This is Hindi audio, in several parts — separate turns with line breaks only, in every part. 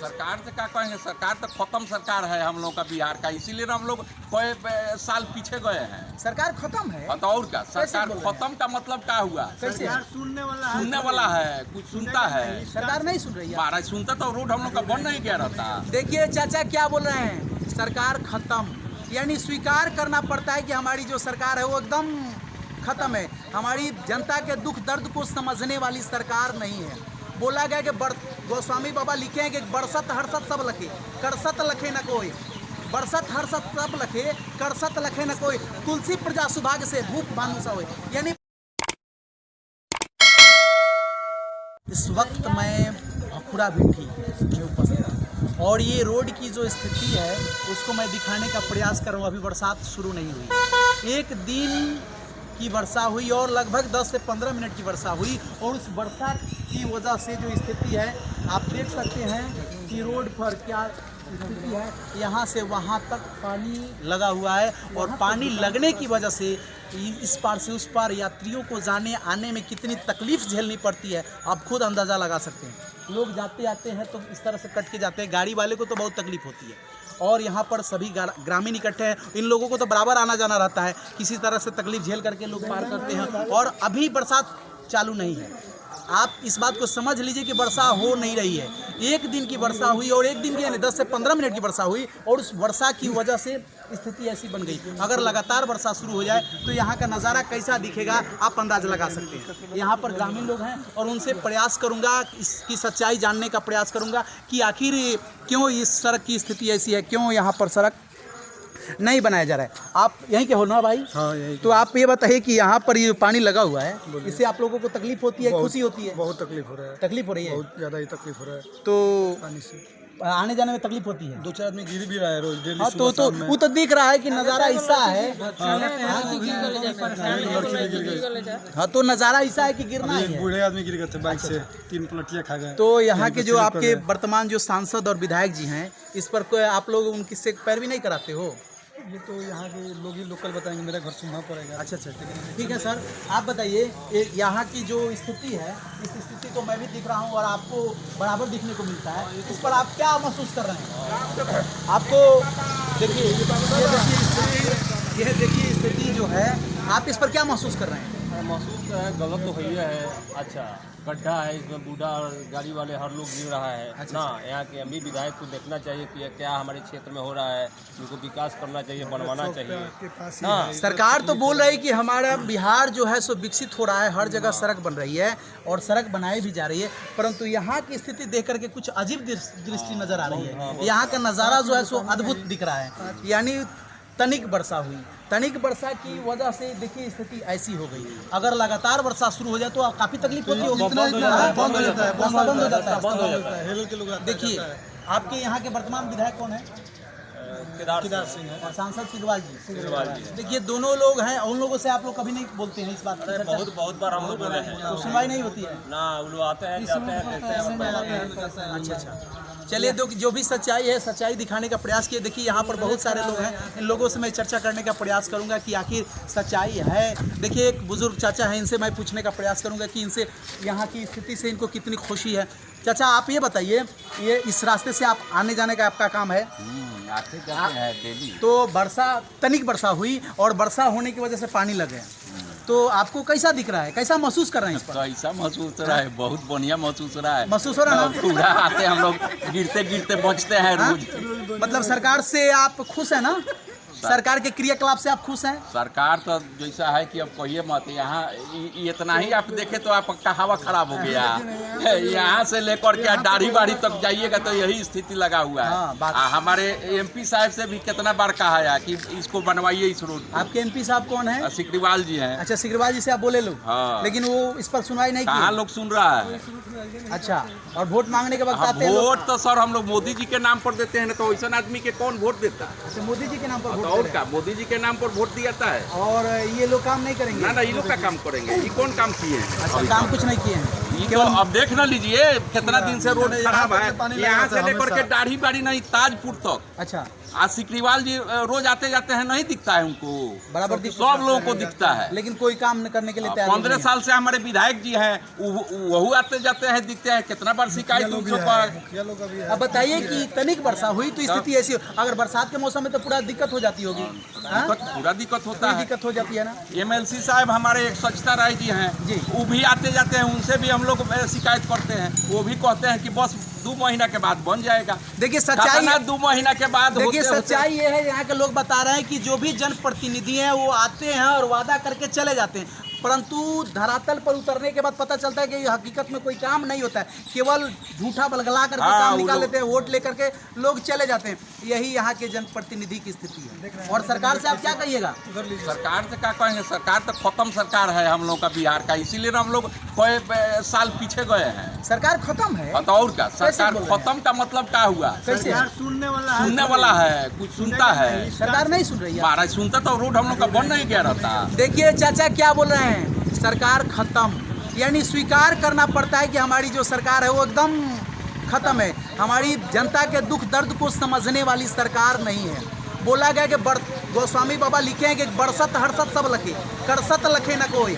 सरकार से क्या कहेंगे, सरकार तो खत्म सरकार है हम लोग का बिहार का, इसीलिए हम लोग कई साल पीछे गए हैं।
सरकार खत्म है
तो और क्या, सरकार खत्म का मतलब क्या हुआ?
कैसे?
सुनने वाला है, कुछ सुनता है,
सरकार नहीं सुन रही है।
महाराज सुनता तो रोड हम लोग का बन नहीं गया रहता।
देखिए चाचा क्या बोल रहे हैं, सरकार खत्म, यानी स्वीकार करना पड़ता है कि हमारी जो सरकार है वो एकदम खत्म है। हमारी जनता के दुख दर्द को समझने वाली सरकार नहीं है। बोला गया कि गोस्वामी बाबा लिखे हैं कि बरसत हरसत सब लखे, करसत लखे न कोई, बरसत हरसत सब लखे, करसत लखे न कोई, तुलसी प्रजा सुभाग से भूप भानु सा होए। यानी इस वक्त मैं भखुड़ा भिट्ठी में उपस्थित हूँ और ये रोड की जो स्थिति है उसको मैं दिखाने का प्रयास कर रहा हूँ। अभी बरसात शुरू नहीं हुई, एक दिन की वर्षा हुई और लगभग 10 से 15 मिनट की वर्षा हुई और उस वर्षा की वजह से जो स्थिति है आप देख सकते हैं कि रोड पर क्या स्थिति है। यहाँ से वहाँ तक पानी लगा हुआ है और पानी लगने की वजह से इस पार से उस पार यात्रियों को जाने आने में कितनी तकलीफ झेलनी पड़ती है आप खुद अंदाज़ा लगा सकते हैं। लोग जाते आते हैं तो इस तरह से कट के जाते हैं, गाड़ी वाले को तो बहुत तकलीफ होती है और यहाँ पर सभी ग्रामीण इकट्ठे हैं, इन लोगों को तो बराबर आना जाना रहता है, किसी तरह से तकलीफ झेल करके लोग पार करते हैं। और अभी बरसात चालू नहीं है, आप इस बात को समझ लीजिए कि वर्षा हो नहीं रही है। एक दिन की वर्षा हुई और एक दिन की यानी 10 से 15 मिनट की वर्षा हुई और उस वर्षा की वजह से स्थिति ऐसी बन गई। अगर लगातार वर्षा शुरू हो जाए तो यहाँ का नज़ारा कैसा दिखेगा आप अंदाज़ लगा सकते हैं। यहाँ पर ग्रामीण लोग हैं और उनसे प्रयास करूँगा, इसकी सच्चाई जानने का प्रयास करूँगा कि आखिर क्यों इस सड़क की स्थिति ऐसी है, क्यों यहाँ पर सड़क नहीं बनाया जा रहा है। आप यहीं के हो ना भाई? हाँ यहीं। तो आप ये बताइए कि यहाँ पर ये पानी लगा हुआ है, इससे आप लोगों को तकलीफ होती है, खुशी होती है? बहुत तकलीफ हो रहा है। तकलीफ हो रही है, बहुत ज़्यादा ही तकलीफ हो रहा है। तो पानी से आने जाने में तकलीफ होती है। 2-4 आदमी गिर भी रहा है रोज डेली। हाँ तो वो तो दिख रहा है कि नज़ारा ऐसा है। हाँ तो नज़ारा ऐसा है कि गिरना है।
बूढ़े आदमी गिर गए थे बाइक से, 3 पलटियाँ खा गए।
तो यहाँ के जो आपके वर्तमान जो सांसद और विधायक जी हैं इस पर कोई आप लोग उनकी से पैरवी नहीं कराते हो?
ये तो यहाँ के लोग ही लोकल बताएंगे, मेरा घर सुनना पड़ेगा।
अच्छा, ठीक है सर। आप बताइए यहाँ की जो स्थिति है इस स्थिति को मैं भी दिख रहा हूँ और आपको बराबर दिखने को मिलता है, इस पर आप क्या महसूस कर रहे हैं? आपको देखिए यह देखिए स्थिति जो है, आप इस पर क्या महसूस कर रहे हैं?
महसूस है गलत तो है ही है। अच्छा गड्ढा है, इसमें बूढ़ा और गाड़ी वाले हर लोग गिर रहा है।
अच्छा,
ना यहाँ के अभी विधायक को देखना चाहिए कि क्या हमारे क्षेत्र में हो रहा है, उनको विकास करना चाहिए, बनवाना चाहिए ना।
सरकार तो बोल रही है कि हमारा बिहार जो है सो विकसित हो रहा है, हर जगह सड़क बन रही है और सड़क बनाई भी जा रही है, परंतु यहाँ की स्थिति देख करके कुछ अजीब दृष्टि नजर आ रही है। यहाँ का नज़ारा जो है सो अद्भुत दिख रहा है, यानी तनिक वर्षा हुई, तनिक वर्षा की वजह से देखिए स्थिति ऐसी हो गई। अगर लगातार वर्षा शुरू हो जाए तो काफ़ी तकलीफ होती होगी।
बंद हो जाता है।
देखिए आपके यहाँ के वर्तमान विधायक कौन है?
केदार सिंह है
और सांसद सिग्रीवाल जी। देखिए दोनों लोग हैं, उन लोगों से आप लोग कभी नहीं बोलते हैं इस बात पर?
बहुत बार हम लोग बोले हैं,
तो सुनवाई नहीं होती है
ना वो लोग आते हैं जाते हैं देखते हैं।
अच्छा, चलिए जो भी सच्चाई है सच्चाई दिखाने का प्रयास किए। देखिए यहाँ पर बहुत सारे लोग हैं, इन लोगों से मैं चर्चा करने का प्रयास करूंगा कि आखिर सच्चाई है। देखिए एक बुजुर्ग चाचा है, इनसे मैं पूछने का प्रयास करूंगा कि इनसे यहाँ की स्थिति से इनको कितनी खुशी है। चाचा आप ये बताइए, ये इस रास्ते से आप आने जाने का आपका काम है?
आते जाते हैं डेली।
तो वर्षा तनिक वर्षा हुई और वर्षा होने की वजह से पानी लग गया, तो आपको कैसा दिख रहा है, कैसा महसूस कर रहे हैं इस पर?
कैसा महसूस हो रहा है? बहुत बढ़िया महसूस हो रहा है।
महसूस हो रहा है ना?
पूरा आते हम लोग गिरते गिरते बचते हैं रोज।
मतलब सरकार से आप खुश हैं ना? सरकार के क्रियाकलाप से आप खुश हैं?
सरकार तो जैसा है कि अब कहिए मत, यहाँ इतना ही आप देखे तो आपका हवा खराब हो गया। यहाँ से लेकर के दाढ़ी बाढ़ी तक जाइएगा तो यही स्थिति लगा हुआ है। हमारे एमपी साहब से भी कितना बार कहा है कि इसको बनवाइए इस रोड।
आपके एमपी साहब कौन है?
सिग्रीवाल जी हैं।
अच्छा, सिग्रीवाल जी से आप बोले लोग?
हाँ।
लेकिन वो इस पर सुनवाई नहीं
कहाँ
की?
लोग सुन रहा है?
अच्छा, और वोट मांगने के वक्त आते हैं लोग?
वोट तो सर हम लोग मोदी जी के नाम पर देते हैं ना, तो ऐसा आदमी के कौन वोट देता है?
अच्छा, मोदी जी के नाम पर वोट
और क्या, मोदी जी के नाम पर वोट दिया था है।
और ये लोग काम नहीं करेंगे?
ना ये लोग का काम करेंगे, ये कौन काम किए हैं?
अच्छा, काम कुछ नहीं किए हैं।
ये तो अब देख ना लीजिए कितना दिन से रोड खराब है, यहाँ से लेकर के दाढ़ी बाड़ी नहीं ताजपुर तक।
अच्छा,
आज सिकरीवाल जी रोज आते जाते हैं, नहीं दिखता है उनको,
बराबर
सब लोगों को दिखता है।
लेकिन कोई काम करने के लिए तैयार
15 साल से हमारे विधायक जी हैं, वह आते जाते हैं, दिखते हैं। कितना बार शिकायत उनसे पर।
अब बताइए कि तनिक वर्षा हुई तो स्थिति ऐसी, अगर बरसात के मौसम में तो पूरा दिक्कत हो जाती होगी।
पूरा दिक्कत होता है,
दिक्कत हो जाती है ना।
MLC साहब हमारे एक स्वच्छता राय जी हैं
जी,
वो भी आते जाते हैं, उनसे भी हम लोग शिकायत करते हैं। वो भी कहते हैं कि बस 2 महीना के बाद बन जाएगा।
देखिए सच्चाई,
2 महीना के बाद
देखिए सच्चाई ये है, यहाँ के लोग बता रहे हैं कि जो भी जनप्रतिनिधि हैं वो आते हैं और वादा करके चले जाते हैं, परंतु धरातल पर उतरने के बाद पता चलता है कि हकीकत में कोई काम नहीं होता है, केवल झूठा बलगला करके काम निकाल लेते हैं, वोट लेकर के लोग चले जाते हैं। यही यहाँ के जनप्रतिनिधि की स्थिति है। और सरकार से आप क्या कहिएगा?
सरकार से क्या कहेंगे, सरकार तो खत्म सरकार है हम लोग का बिहार का, इसीलिए हम लोग कई साल पीछे गए हैं।
सरकार खत्म है
तो और क्या, सरकार खत्म का मतलब क्या हुआ?
कैसे?
सुनने
वाला है, कुछ सुनता है।
सरकार नहीं सुन रही है।
महाराज सुनता तो रोड हम लोग का बन नहीं गया रहता।
देखिए चाचा क्या बोल रहे हैं, सरकार खत्म, यानी स्वीकार करना पड़ता है कि हमारी जो सरकार है वो एकदम खत्म है। हमारी जनता के दुख दर्द को समझने वाली सरकार नहीं है। बोला गया कि गोस्वामी बाबा लिखे हैं कि बरसत हरसत सब लखे, करसत लखे न कोई,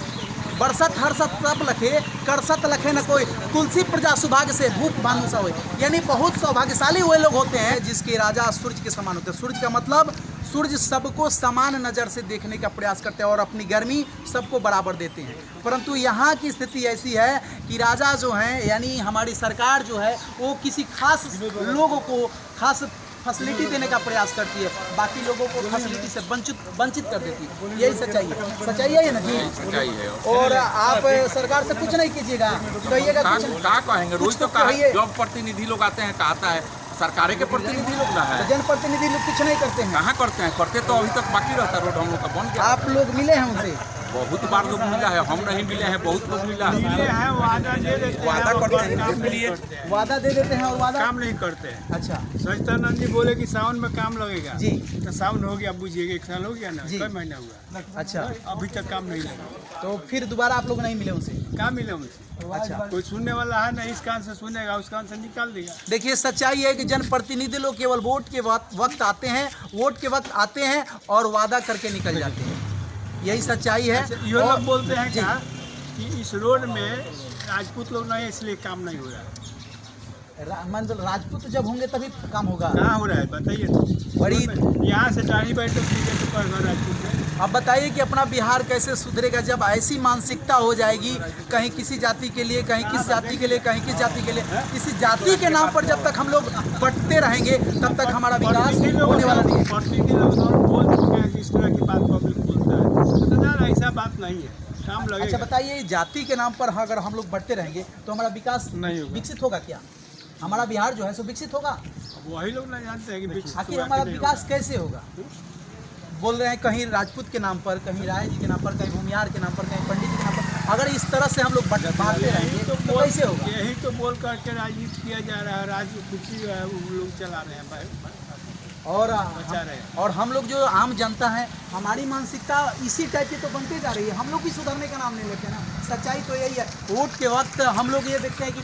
बरसत हरसत सब लखे, करसत लखे न कोई, तुलसी प्रजा सुभाग्य से भूप भानु सा होए। यानी बहुत सौभाग्यशाली वो लोग होते हैं जिसके राजा सूर्य के समान होते हैं। सूर्य का मतलब सूर्य सबको समान नज़र से देखने का प्रयास करते हैं और अपनी गर्मी सबको बराबर देते हैं। परंतु यहाँ की स्थिति ऐसी है कि राजा जो हैं, यानी हमारी सरकार जो है, वो किसी खास लोगों को खास फैसिलिटी देने का प्रयास करती है, बाकी लोगों को फैसिलिटी से वंचित कर देती है। यही सच्चाई है, सच्चाई है ना जी?
सच्चाई है।
और आप सरकार से कुछ नहीं कीजिएगा, कहिएगा कुछ
क्या कहेंगे? रोज तो जब प्रतिनिधि लोग आते हैं कहता है, सरकारें के प्रतिनिधि लोग ना है,
जनप्रतिनिधि लोग कुछ नहीं करते हैं।
कहाँ करते हैं? करते तो अभी तक बाकी रहता, रोड हम लोग का बन गया।
आप लोग मिले हैं उनसे?
बहुत बार लोग मिला है, हम नहीं मिले हैं, बहुत लोग मिला है।
वादा दे देते हैं,
वादा करते हैं,
वादा दे देते हैं और वादा
काम नहीं करते हैं।
अच्छा,
सचिदानंद जी बोले कि सावन में काम लगेगा
जी,
तो सावन हो गया, बुझिएगा 1 साल हो गया ना,
जी।
कई महीना हुआ,
अच्छा,
अभी तक काम नहीं लगा।
तो फिर दोबारा आप लोग नहीं मिले उनसे?
क्या मिले उनसे?
अच्छा,
कोई सुनने वाला है ना, इस कान से सुनेगा, उस कान से निकाल देगा।
देखिए सच्चाई है कि जनप्रतिनिधि लोग केवल वोट के वक्त आते हैं, वोट के वक्त आते हैं और वादा करके निकल जाते हैं। यही सच्चाई है।
ये लोग बोलते हैं क्या कि इस रोड में राजपूत लोग नहीं है, इसलिए काम नहीं हो रहा है।
मंजिल राजपूत जब होंगे तभी काम होगा।
कहाँ हो रहा है बताइए तो।
बड़ी
यहाँ से दाढ़ी बैठो राजपूत है।
अब बताइए कि अपना बिहार कैसे सुधरेगा जब ऐसी मानसिकता हो जाएगी, कहीं किसी जाति के लिए, कहीं किस जाति के लिए, कहीं किस जाति के लिए, किसी जाति के नाम पर जब तक हम लोग बंटते रहेंगे तब तक हमारा विकास होने वाला नहीं है।
बोल चुके हैं कि इस तरह की बात पब्लिक बोलता है, ऐसा बात नहीं है, काम लगेगा।
अच्छा बताइए, जाति के नाम पर अगर हम लोग बढ़ते रहेंगे तो हमारा विकास
नहीं होगा,
विकसित होगा क्या? हमारा बिहार जो है सो विकसित होगा?
वही लोग नहीं जानते हैं कि
आखिर हमारा विकास कैसे होगा? बोल रहे हैं कहीं राजपूत के नाम पर, कहीं राय जी के नाम पर, कहीं भूमियार के नाम पर, कहीं पंडित के नाम पर। अगर इस तरह से हम लोग बांटते रहेंगे तो कैसे होगा?
यही तो बोल करके राजनीति किया जा रहा है, राजनीति लोग चला रहे हैं भाई।
और हम लोग जो आम जनता है, हमारी मानसिकता इसी टाइप की तो बनते जा रही है। हम लोग भी सुधरने का नाम नहीं लेते ना। सच्चाई तो यही है, वोट के वक्त हम लोग ये देखते हैं कि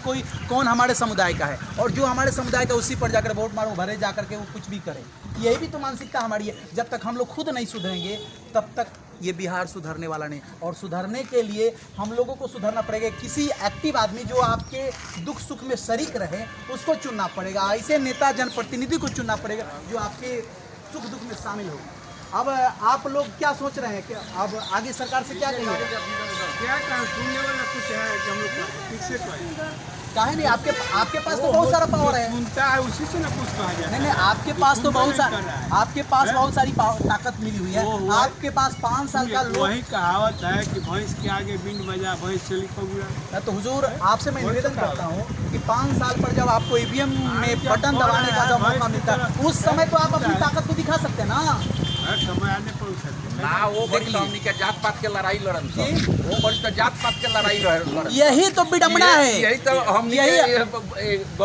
कौन हमारे समुदाय का है, और जो हमारे समुदाय का उसी पर जाकर वोट मारो, भरे जा करके वो कुछ भी करे। यही भी तो मानसिकता हमारी है। जब तक हम लोग खुद नहीं सुधरेंगे तब तक ये बिहार सुधरने वाला नहीं। और सुधरने के लिए हम लोगों को सुधरना पड़ेगा। किसी एक्टिव आदमी जो आपके दुख सुख में शरीक रहे उसको चुनना पड़ेगा। ऐसे नेता जनप्रतिनिधि को चुनना पड़ेगा जो आपके सुख दुख में शामिल हो। अब आप लोग क्या सोच रहे हैं कि अब आगे सरकार से क्या कहिए?
क्या सुनने वाला कुछ है कि हम लोग ठीक से कहें?
काहे नहीं, आपके पास तो बहुत सारा पावर है।
सुनता है उसी से ना कुछ कहा जाए।
नहीं, आपके पास तो बहुत सारी ताकत मिली हुई है। आपके पास 5 साल का लोग।
वही कहावत है कि भैंस के आगे बिन बजा भैंस चली पगुड़ा।
तो हुजूर आपसे मैं निवेदन करता हूँ कि 5 साल पर जब आपको ईवीएम में बटन दबाने का जब मौका मिलता है उस समय तो आप अपनी ताकत को दिखा सकते हैं ना।
समय आने पर सकते
ना, वो बड़ी हमनी के जात पात के लड़ाई लड़न, वो बड़ी तो जात पात के लड़ाई लड़न।
यही तो विडम्बना है,
यही तो हम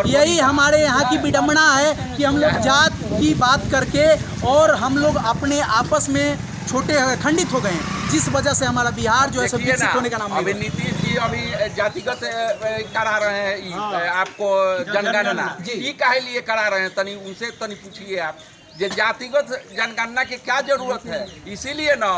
यही हमारे यहाँ की विडम्बना है कि हम लोग जात की बात करके और हम लोग अपने आपस में छोटे खंडित हो गए हैं, जिस वजह से हमारा बिहार जो है सब विकसित होने का नाम नहीं।
अभी नीतीश जी अभी जातिगत करा रहे हैं आपको जनगणना, ये काहे लिए करा रहे हैं? तनी उनसे तनी पूछिए आप। ये जातिगत जनगणना की क्या जरूरत है? इसीलिए ना,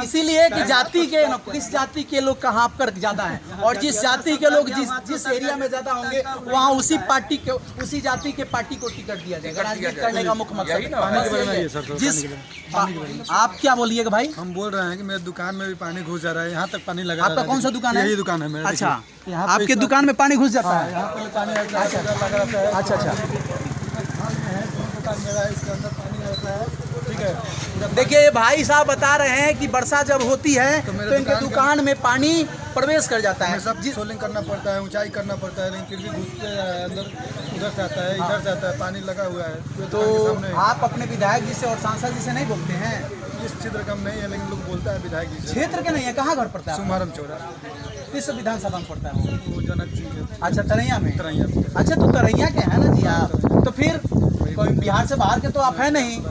इसीलिए कि जाति के किस जाति के लोग कहाँ पर ज्यादा हैं और जिस जाति के लोग जिस एरिया में ज्यादा होंगे वहाँ उसी पार्टी के उसी जाति के पार्टी को टिकट दिया जाएगा। राजनीति करने का मुख्य मकसद जिस आप क्या बोलिएगा भाई?
हम बोल रहे हैं कि मेरे दुकान में भी पानी घुस जा रहा है, यहाँ तक पानी लगा।
आपका कौन सा दुकान है?
यही दुकान है मेरा।
अच्छा, आपके दुकान में पानी घुस जाता है?
यहाँ पर पानी लगा रहता है।
अच्छा अच्छा,
दुकान मेरा है, इसके अंदर पानी रहता है। ठीक है,
देखिए भाई साहब बता रहे हैं कि वर्षा जब होती है तो इनके दुकान में पानी प्रवेश कर जाता है।
सब सोलिंग करना पड़ता है, ऊंचाई करना पड़ता है, लेकिन फिर भी घुसते अंदर, उधर से आता है, इधर से आता है, पानी लगा हुआ है।
तो आप अपने विधायक जी से और सांसद जी से नहीं बोलते हैं?
इस क्षेत्र का नहीं है, लेकिन लोग बोलता है विधायक जी से।
क्षेत्र के नहीं है, कहाँ घर पड़ता है?
सुमारम चौरा,
किस विधानसभा में पड़ता है?
वो जनक जी है।
अच्छा, तरैया में।
तरैया।
अच्छा, तो तरैया के हैं ना जी आप, तो फिर कोई बिहार से बाहर के तो आप हैं नहीं।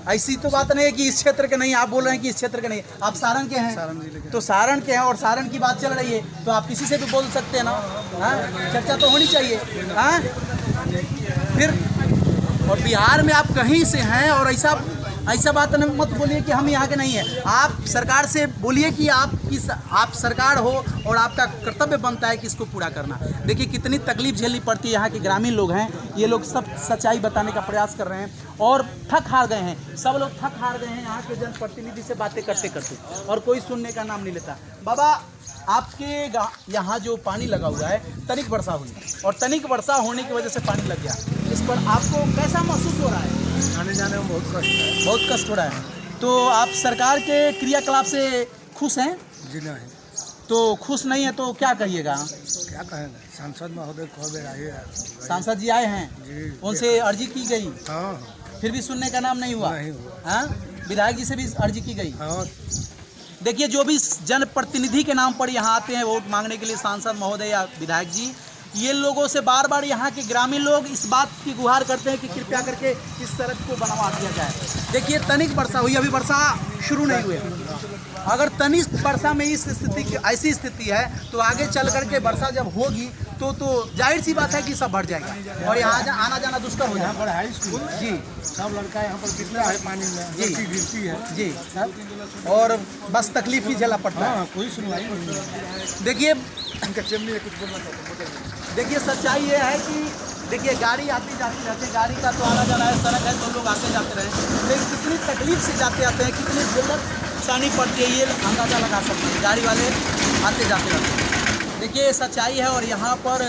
ऐसी तो बात नहीं है कि इस क्षेत्र के नहीं, आप बोल रहे हैं कि इस क्षेत्र के नहीं। आप सारण के हैं,
सारण जिले के।
तो सारण के हैं और सारण की बात चल रही है तो आप किसी से भी बोल सकते हैं ना। हाँ, चर्चा तो होनी चाहिए। हाँ, फिर और बिहार में आप कहीं से हैं और ऐसा बात मत बोलिए कि हम यहाँ के नहीं हैं। आप सरकार से बोलिए कि आप सरकार हो और आपका कर्तव्य बनता है कि इसको पूरा करना। देखिए कितनी तकलीफ झेलनी पड़ती है। यहाँ के ग्रामीण लोग हैं, ये लोग सब सच्चाई बताने का प्रयास कर रहे हैं और थक हार गए हैं। सब लोग थक हार गए हैं यहाँ के जनप्रतिनिधि से बातें करते करते, और कोई सुनने का नाम नहीं लेता। बाबा, आपके यहाँ जो पानी लगा हुआ है, तनिक वर्षा हुई और तनिक वर्षा होने की वजह से पानी लग गया, इस पर आपको कैसा महसूस हो रहा है?
आने जाने में बहुत कष्ट है।
बहुत कष्ट हो रहा है। तो आप सरकार के क्रियाकलाप से खुश हैं?
जी नहीं।
तो खुश नहीं है तो क्या कहिएगा?
क्या कहेंगे, सांसद महोदय खबर आई है।
सांसद जी आए हैं
जी,
उनसे अर्जी की गई,
हाँ,
फिर भी सुनने का नाम नहीं हुआ।
नहीं हुआ।
हाँ, विधायक जी से भी अर्जी की गई।
हाँ,
देखिए, जो भी जनप्रतिनिधि के नाम पर यहाँ आते हैं वोट मांगने के लिए, सांसद महोदय या विधायक जी, ये लोगों से बार बार यहाँ के ग्रामीण लोग इस बात की गुहार करते हैं कि कृपया करके इस सड़क को बनवा दिया जाए। देखिए तनिक वर्षा हुई, अभी वर्षा शुरू नहीं हुई। अगर तनिक वर्षा में इस स्थिति ऐसी स्थिति है तो आगे चल करके वर्षा जब होगी तो जाहिर सी बात है कि सब भर जाएगा और यहाँ आना जाना दुष्कर हो जाएगा।
हाई स्कूल
जी,
सब लड़का यहाँ पर कितना है पानी में,
जी।
गिरती है
जी, और बस तकलीफ ही झेलना पड़ता है।
कोई सुनवाई नहीं है।
देखिए
इनका चेमनी है, कुछ बोलना चाहता हूँ।
देखिए सच्चाई ये है कि देखिए गाड़ी आती जाती रहती है, गाड़ी का तो आना जाना है, सड़क है तो लोग आते जाते रहे, लेकिन कितनी तकलीफ से जाते आते हैं, कितनी जिल्लत सानी पड़ती है, ये अंदाजा लगा सकते हैं। गाड़ी वाले आते जाते रहते हैं। देखिए सच्चाई है। और यहाँ पर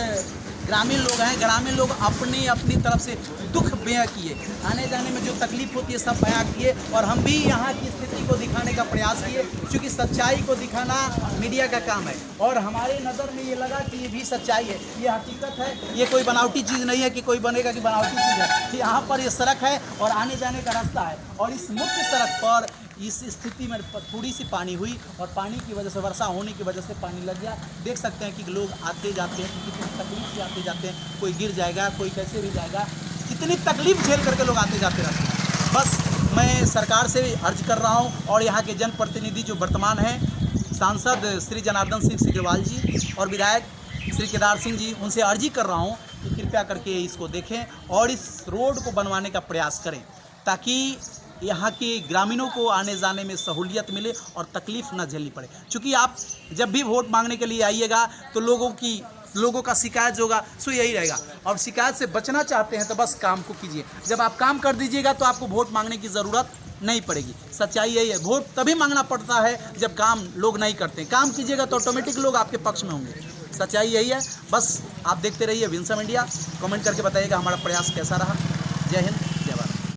ग्रामीण लोग हैं, ग्रामीण लोग अपनी तरफ से दुख बयां किए, आने जाने में जो तकलीफ होती है सब बयां किए, और हम भी यहाँ की स्थिति को दिखाने का प्रयास किए, क्योंकि सच्चाई को दिखाना मीडिया का काम है। और हमारे नज़र में ये लगा कि ये भी सच्चाई है, ये हकीकत है, ये कोई बनावटी चीज़ नहीं है कि कोई बनेगा कि बनावटी चीज़ है। यहाँ पर ये सड़क है और आने जाने का रास्ता है, और इस मुख्य सड़क पर इस स्थिति में थोड़ी सी पानी हुई और पानी की वजह से, वर्षा होने की वजह से पानी लग गया। देख सकते हैं कि लोग आते जाते हैं, कितनी तकलीफ से आते जाते हैं, कोई गिर जाएगा, कोई कैसे भी जाएगा, कितनी तकलीफ झेल करके लोग आते जाते रहते हैं। बस मैं सरकार से अर्ज कर रहा हूँ और यहाँ के जनप्रतिनिधि जो वर्तमान हैं, सांसद श्री जनार्दन सिंह सिग्रीवाल जी और विधायक श्री केदार सिंह जी, उनसे अर्जी कर रहा हूँ कि कृपया करके इसको देखें और इस रोड को बनवाने का प्रयास करें, ताकि यहाँ के ग्रामीणों को आने जाने में सहूलियत मिले और तकलीफ़ न झेलनी पड़े। क्योंकि आप जब भी वोट मांगने के लिए आइएगा तो लोगों का शिकायत जो होगा सो यही रहेगा, और शिकायत से बचना चाहते हैं तो बस काम को कीजिए। जब आप काम कर दीजिएगा तो आपको वोट मांगने की ज़रूरत नहीं पड़ेगी। सच्चाई यही है, वोट तभी मांगना पड़ता है जब काम लोग नहीं करते। काम कीजिएगा तो ऑटोमेटिक लोग आपके पक्ष में होंगे। सच्चाई यही है। बस आप देखते रहिए विंसम इंडिया, कमेंट करके बताइएगा हमारा प्रयास कैसा रहा। जय हिंद।